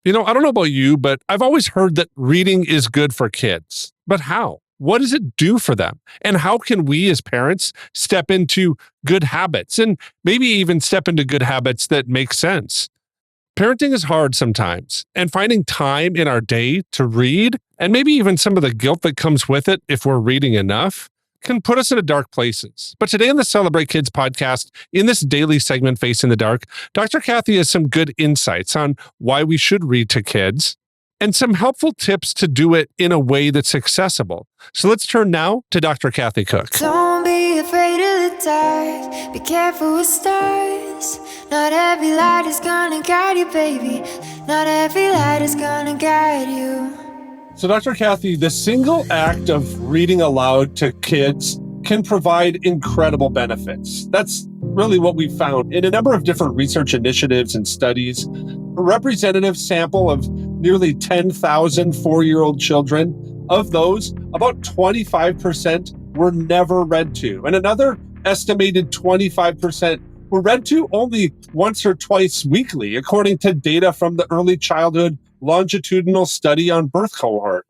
I don't know about you, but I've always heard that reading is good for kids. But how? What does it do for them? And how can we as parents step into good habits and maybe even step into good habits that make sense? Parenting is hard sometimes, and finding time in our day to read, and maybe even some of the guilt that comes with it if we're reading enough, can put us into dark places. But today on the Celebrate Kids podcast, in this daily segment, Face in the Dark, Dr. Kathy has some good insights on why we should read to kids and some helpful tips to do it in a way that's accessible. So let's turn now to Dr. Kathy Cook. Don't be afraid of the dark. Be careful with stars. Not every light is gonna guide you, baby. Not every light is gonna guide you. So, Dr. Kathy, the single act of reading aloud to kids can provide incredible benefits. That's really what we found in a number of different research initiatives and studies. A representative sample of nearly 10,000 4-year-old children. Of those, about 25% were never read to, and another estimated 25% were read to only once or twice weekly, according to data from the Early Childhood Longitudinal Study on birth cohort.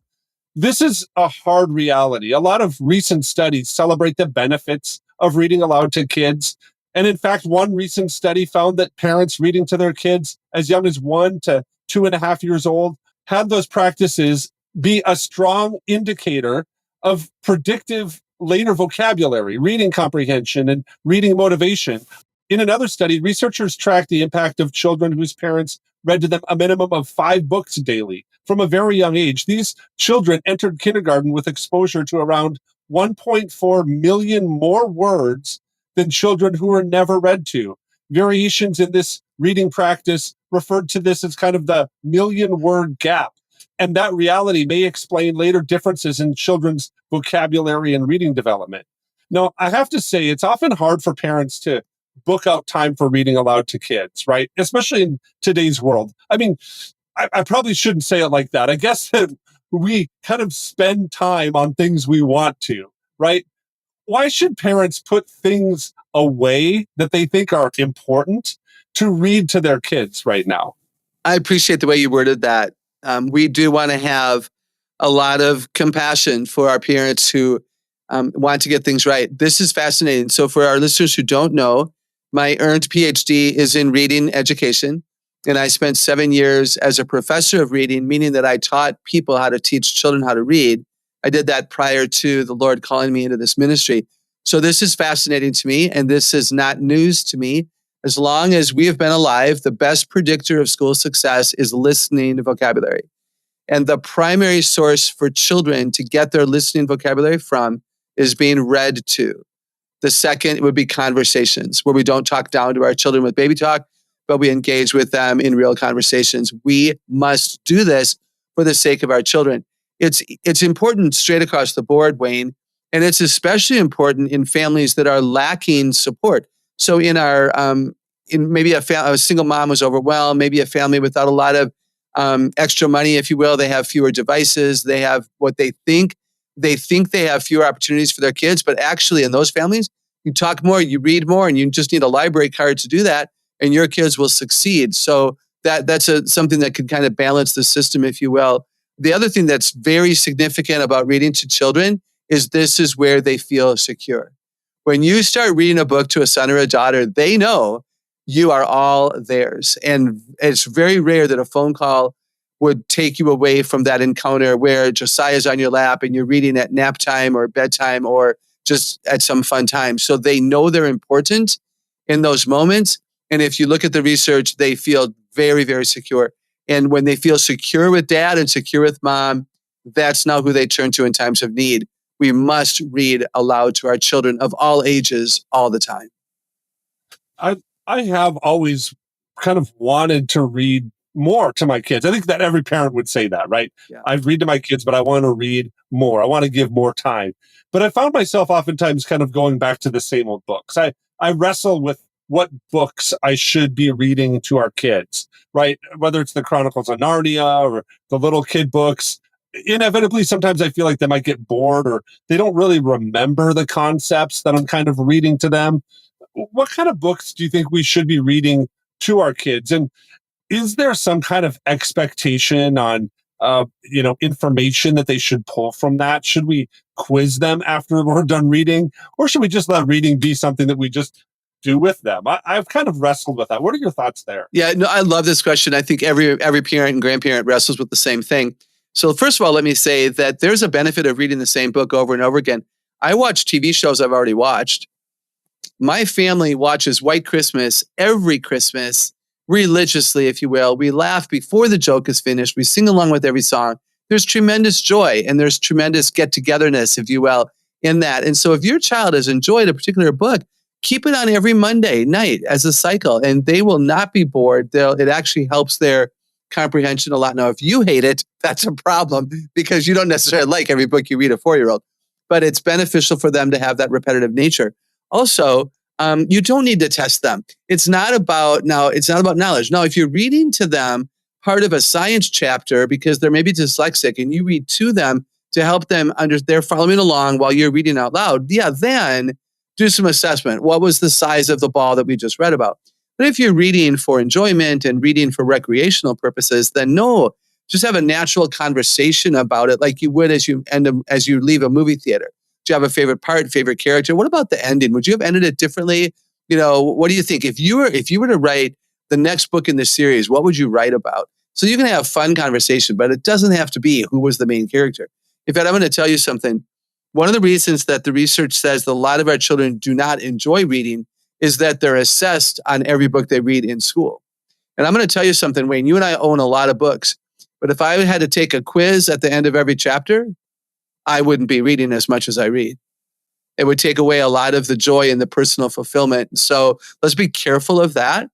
This is a hard reality. A lot of recent studies celebrate the benefits of reading aloud to kids. And in fact, one recent study found that parents reading to their kids as young as 1 to 2.5 years old had those practices be a strong indicator of predictive later vocabulary, reading comprehension, and reading motivation. In another study, researchers tracked the impact of children whose parents read to them a minimum of 5 books daily from a very young age. These children entered kindergarten with exposure to around 1.4 million more words than children who were never read to. Variations in this reading practice referred to this as kind of the million-word gap. And that reality may explain later differences in children's vocabulary and reading development. Now, I have to say, it's often hard for parents to book out time for reading aloud to kids, right? Especially in today's world. I mean, I probably shouldn't say it like that. I guess that we kind of spend time on things we want to, right? Why should parents put things away that they think are important to read to their kids right now? I appreciate the way you worded that. We do want to have a lot of compassion for our parents who want to get things right. This is fascinating. So for our listeners who don't know, my earned PhD is in reading education. And I spent 7 years as a professor of reading, meaning that I taught people how to teach children how to read. I did that prior to the Lord calling me into this ministry. So this is fascinating to me, and this is not news to me. As long as we have been alive, the best predictor of school success is listening vocabulary. And the primary source for children to get their listening vocabulary from is being read to. The second would be conversations, where we don't talk down to our children with baby talk, but we engage with them in real conversations. We must do this for the sake of our children. It's important straight across the board, Wayne, and it's especially important in families that are lacking support. So in our, in maybe a single mom was overwhelmed, maybe a family without a lot of extra money, if you will, they have fewer devices, they have what they think they have fewer opportunities for their kids, but actually in those families, you talk more, you read more, and you just need a library card to do that, and your kids will succeed. So that's something that could kind of balance the system, if you will. The other thing that's very significant about reading to children is this is where they feel secure. When you start reading a book to a son or a daughter, they know you are all theirs. And it's very rare that a phone call would take you away from that encounter where Josiah's on your lap and you're reading at nap time or bedtime or just at some fun time. So they know they're important in those moments. And if you look at the research, they feel very, very secure. And when they feel secure with dad and secure with mom, that's now who they turn to in times of need. We must read aloud to our children of all ages all the time. I have always kind of wanted to read more to my kids. I think that every parent would say that, right? Yeah. I read to my kids, but I want to read more. I want to give more time. But I found myself oftentimes kind of going back to the same old books. I wrestle with what books I should be reading to our kids, right? Whether it's the Chronicles of Narnia or the little kid books. Inevitably, sometimes I feel like they might get bored or they don't really remember the concepts that I'm kind of reading to them. What kind of books do you think we should be reading to our kids? And Is there some kind of expectation on information that they should pull from that? Should we quiz them after we're done reading, or should we just let reading be something that we just do with them? I've kind of wrestled with that. What are your thoughts there? Yeah, no, I love this question. I think every parent and grandparent wrestles with the same thing. So first of all, let me say that there's a benefit of reading the same book over and over again. I watch TV shows I've already watched. My family watches White Christmas every Christmas religiously, if you will. We laugh before the joke is finished. We sing along with every song. There's tremendous joy and there's tremendous get-togetherness, if you will, in that. And so if your child has enjoyed a particular book, keep it on every Monday night as a cycle, and they will not be bored. It actually helps their comprehension a lot. Now, if you hate it, that's a problem because you don't necessarily like every book you read a 4-year-old, but it's beneficial for them to have that repetitive nature. Also, you don't need to test them. It's not about knowledge. Now, if you're reading to them part of a science chapter because they're maybe dyslexic and you read to them to help them they're following along while you're reading out loud, then do some assessment. What was the size of the ball that we just read about? But if you're reading for enjoyment and reading for recreational purposes, then no, just have a natural conversation about it like you would as you leave a movie theater. Do you have a favorite part, favorite character? What about the ending? Would you have ended it differently? What do you think? If you were to write the next book in the series, what would you write about? So you can have fun conversation, but it doesn't have to be who was the main character. In fact, I'm going to tell you something. One of the reasons that the research says that a lot of our children do not enjoy reading is that they're assessed on every book they read in school. And I'm going to tell you something, Wayne, you and I own a lot of books, but if I had to take a quiz at the end of every chapter, I wouldn't be reading as much as I read. It would take away a lot of the joy and the personal fulfillment. So let's be careful of that.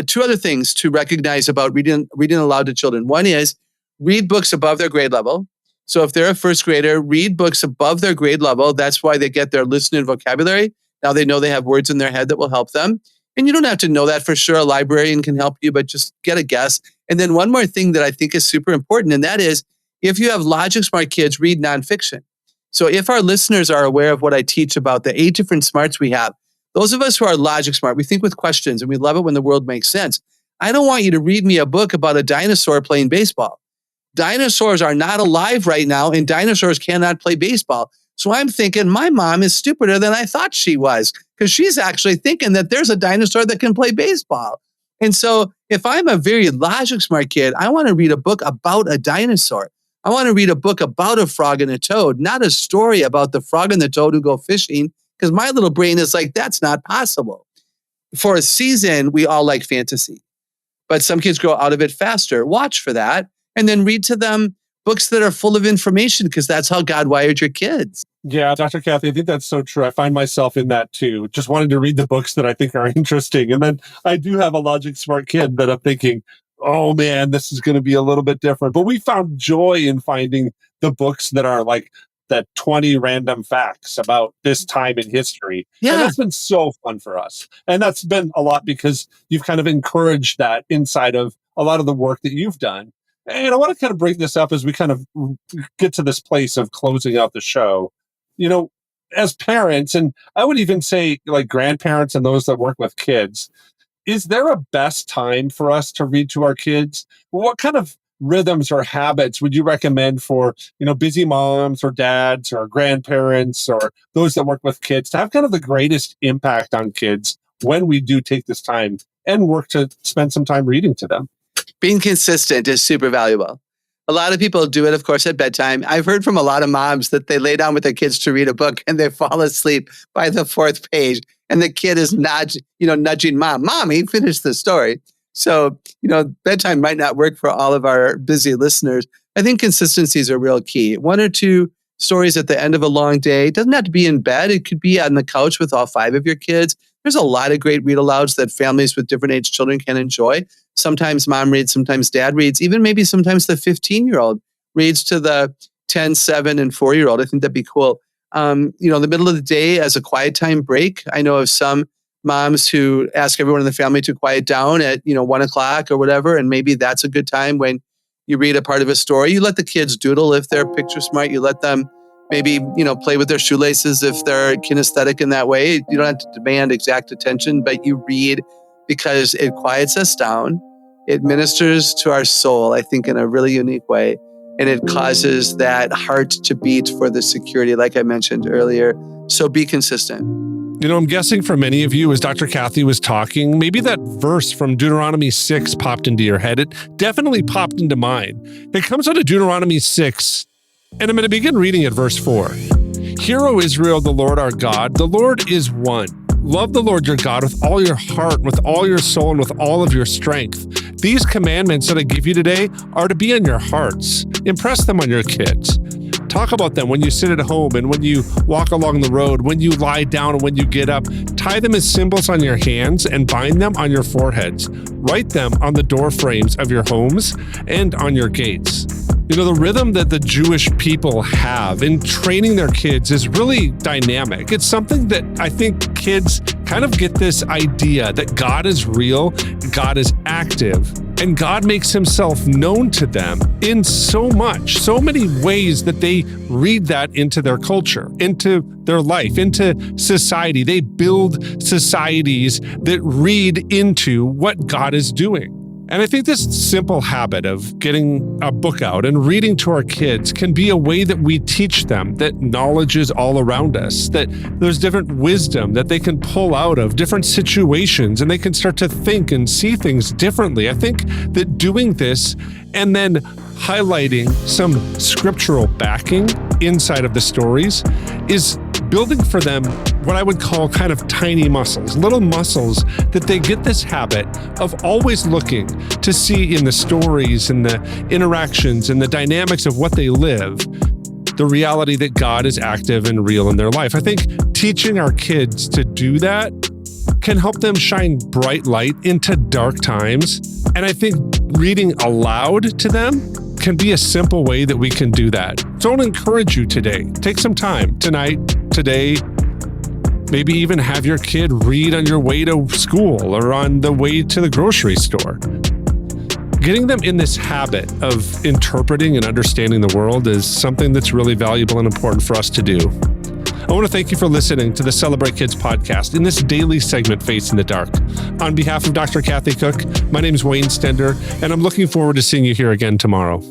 Two other things to recognize about reading aloud to children. One is read books above their grade level. So if they're a first grader, read books above their grade level. That's why they get their listening vocabulary. Now they know they have words in their head that will help them. And you don't have to know that for sure. A librarian can help you, but just get a guess. And then one more thing that I think is super important, and that is if you have logic smart kids, read nonfiction. So if our listeners are aware of what I teach about the 8 different smarts we have, those of us who are logic smart, we think with questions and we love it when the world makes sense. I don't want you to read me a book about a dinosaur playing baseball. Dinosaurs are not alive right now and dinosaurs cannot play baseball. So I'm thinking my mom is stupider than I thought she was because she's actually thinking that there's a dinosaur that can play baseball. And so if I'm a very logic smart kid, I want to read a book about a dinosaur. I want to read a book about a frog and a toad, not a story about the frog and the toad who go fishing, because my little brain is like, that's not possible. For a season, we all like fantasy, but some kids grow out of it faster. Watch for that and then read to them books that are full of information because that's how God wired your kids. Yeah, Dr. Kathy, I think that's so true. I find myself in that too, just wanting to read the books that I think are interesting. And then I do have a logic smart kid that I'm thinking, oh man, this is going to be a little bit different. But we found joy in finding the books that are like that 20 random facts about this time in history. Yeah. And that's been so fun for us. And that's been a lot because you've kind of encouraged that inside of a lot of the work that you've done. And I want to kind of bring this up as we kind of get to this place of closing out the show. As parents, and I would even say like grandparents and those that work with kids, is there a best time for us to read to our kids? What kind of rhythms or habits would you recommend for, busy moms or dads or grandparents or those that work with kids to have kind of the greatest impact on kids when we do take this time and work to spend some time reading to them? Being consistent is super valuable. A lot of people do it, of course, at bedtime. I've heard from a lot of moms that they lay down with their kids to read a book and they fall asleep by the 4th page. And the kid is nudging mom. Mommy, finish the story. So, bedtime might not work for all of our busy listeners. I think consistency is a real key. 1 or 2 stories at the end of a long day. It doesn't have to be in bed. It could be on the couch with all 5 of your kids. There's a lot of great read alouds that families with different age children can enjoy. Sometimes mom reads, sometimes dad reads, even maybe sometimes the 15-year-old reads to the 10, 7, and 4-year-old. I think that'd be cool. In the middle of the day as a quiet time break, I know of some moms who ask everyone in the family to quiet down at 1 o'clock or whatever, and maybe that's a good time when you read a part of a story. You let the kids doodle if they're picture smart. You let them maybe play with their shoelaces if they're kinesthetic in that way. You don't have to demand exact attention, but you read because it quiets us down. it ministers to our soul, I think, in a really unique way. And it causes that heart to beat for the security, like I mentioned earlier. So be consistent. I'm guessing for many of you, as Dr. Kathy was talking, maybe that verse from Deuteronomy 6 popped into your head. It definitely popped into mine. It comes out of Deuteronomy 6, and I'm going to begin reading at verse 4. Hear, O Israel, the Lord our God, the Lord is one. Love the Lord your God with all your heart, with all your soul, and with all of your strength. These commandments that I give you today are to be in your hearts. Impress them on your kids. Talk about them when you sit at home and when you walk along the road, when you lie down and when you get up. Tie them as symbols on your hands and bind them on your foreheads. Write them on the door frames of your homes and on your gates. The rhythm that the Jewish people have in training their kids is really dynamic. It's something that I think kids kind of get this idea that God is real, God is active, and God makes himself known to them in so many ways that they read that into their culture, into their life, into society. They build societies that read into what God is doing. And I think this simple habit of getting a book out and reading to our kids can be a way that we teach them that knowledge is all around us, that there's different wisdom that they can pull out of different situations, and they can start to think and see things differently. I think that doing this and then highlighting some scriptural backing inside of the stories is building for them what I would call kind of tiny muscles, little muscles that they get this habit of always looking to see in the stories and the interactions and the dynamics of what they live, the reality that God is active and real in their life. I think teaching our kids to do that can help them shine bright light into dark times. And I think reading aloud to them can be a simple way that we can do that. So I want to encourage you today. Take some time tonight, today, maybe even have your kid read on your way to school or on the way to the grocery store. Getting them in this habit of interpreting and understanding the world is something that's really valuable and important for us to do. I want to thank you for listening to the Celebrate Kids podcast in this daily segment, Face in the Dark. On behalf of Dr. Kathy Cook, my name is Wayne Stender, and I'm looking forward to seeing you here again tomorrow.